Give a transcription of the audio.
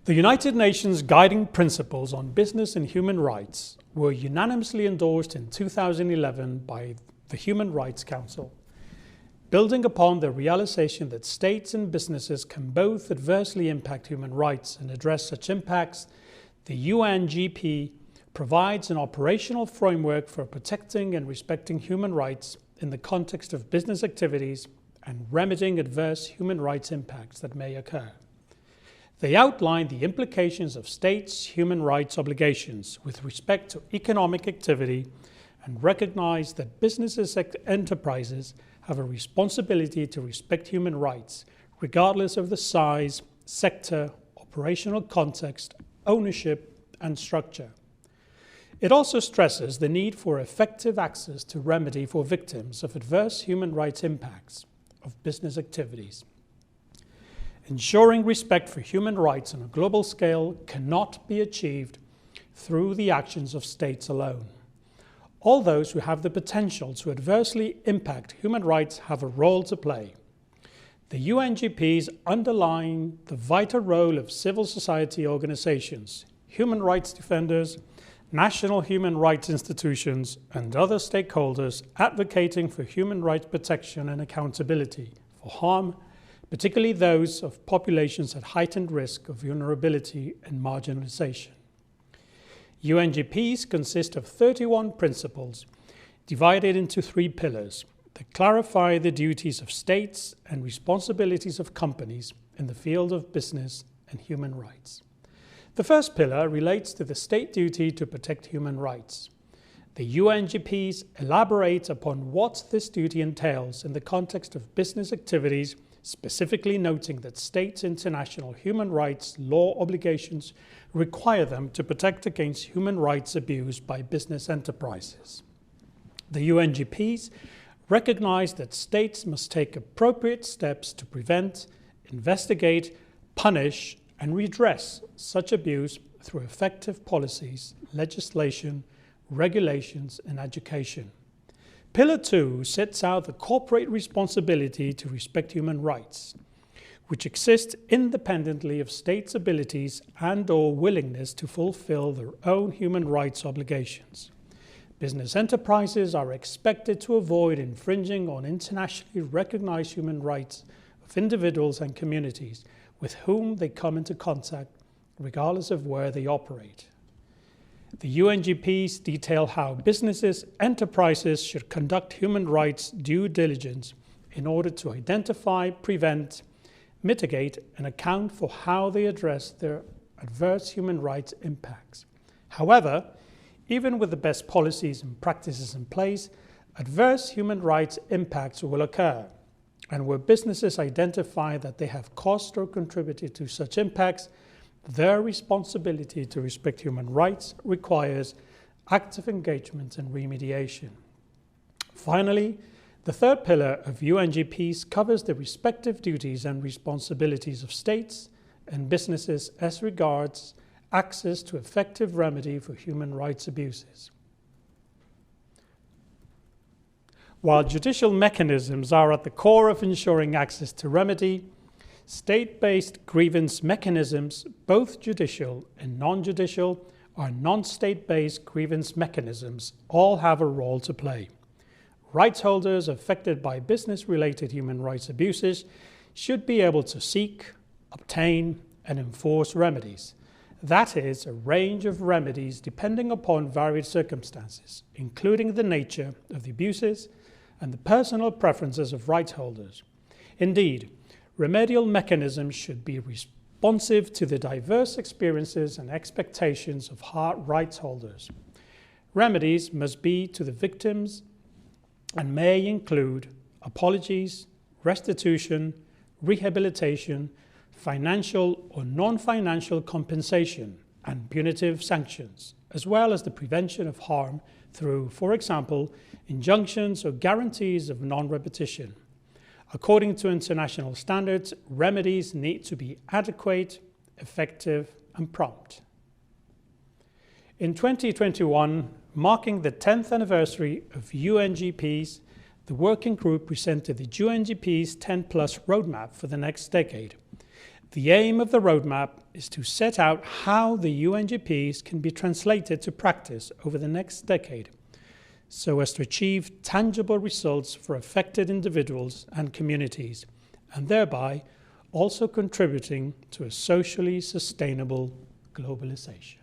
The United Nations Guiding Principles on Business and Human Rights were unanimously endorsed in 2011 by the Human Rights Council. Building upon the realization that states and businesses can both adversely impact human rights and address such impacts, the UNGP provides an operational framework for protecting and respecting human rights in the context of business activities and remedying adverse human rights impacts that may occur. They outline the implications of states' human rights obligations with respect to economic activity and recognize that businesses and enterprises have a responsibility to respect human rights, regardless of the size, sector, operational context, ownership, and structure. It also stresses the need for effective access to remedy for victims of adverse human rights impacts of business activities. Ensuring respect for human rights on a global scale cannot be achieved through the actions of states alone. All those who have the potential to adversely impact human rights have a role to play. The UNGPs underline the vital role of civil society organizations, human rights defenders, national human rights institutions, and other stakeholders advocating for human rights protection and accountability for harm, particularly those of populations at heightened risk of vulnerability and marginalization. UNGPs consist of 31 principles divided into 3 pillars that clarify the duties of states and responsibilities of companies in the field of business and human rights. The first pillar relates to the state duty to protect human rights. The UNGPs elaborate upon what this duty entails in the context of business activities, specifically noting that states' international human rights law obligations require them to protect against human rights abuse by business enterprises. The UNGPs recognize that states must take appropriate steps to prevent, investigate, punish, and redress such abuse through effective policies, legislation, regulations, and education. Pillar 2 sets out the corporate responsibility to respect human rights, which exists independently of states' abilities and/or willingness to fulfill their own human rights obligations. Business enterprises are expected to avoid infringing on internationally recognized human rights of individuals and communities with whom they come into contact, regardless of where they operate. The UNGPs detail how businesses, enterprises should conduct human rights due diligence in order to identify, prevent, mitigate, and account for how they address their adverse human rights impacts. However, even with the best policies and practices in place, adverse human rights impacts will occur. And where businesses identify that they have caused or contributed to such impacts, their responsibility to respect human rights requires active engagement and remediation. Finally, the third pillar of UNGPs covers the respective duties and responsibilities of states and businesses as regards access to effective remedy for human rights abuses. While judicial mechanisms are at the core of ensuring access to remedy, state-based grievance mechanisms, both judicial and non-judicial, or non-state-based grievance mechanisms, all have a role to play. Rights holders affected by business-related human rights abuses should be able to seek, obtain, and enforce remedies. That is, a range of remedies depending upon varied circumstances, including the nature of the abuses and the personal preferences of rights holders. Indeed, remedial mechanisms should be responsive to the diverse experiences and expectations of rights holders. Remedies must be to the victims and may include apologies, restitution, rehabilitation, financial or non-financial compensation, and punitive sanctions, as well as the prevention of harm through, for example, injunctions or guarantees of non-repetition. According to international standards, remedies need to be adequate, effective, and prompt. In 2021, marking the 10th anniversary of UNGPs, the working group presented the UNGPs 10+ roadmap for the next decade. The aim of the roadmap is to set out how the UNGPs can be translated to practice over the next decade, so as to achieve tangible results for affected individuals and communities, and thereby also contributing to a socially sustainable globalization.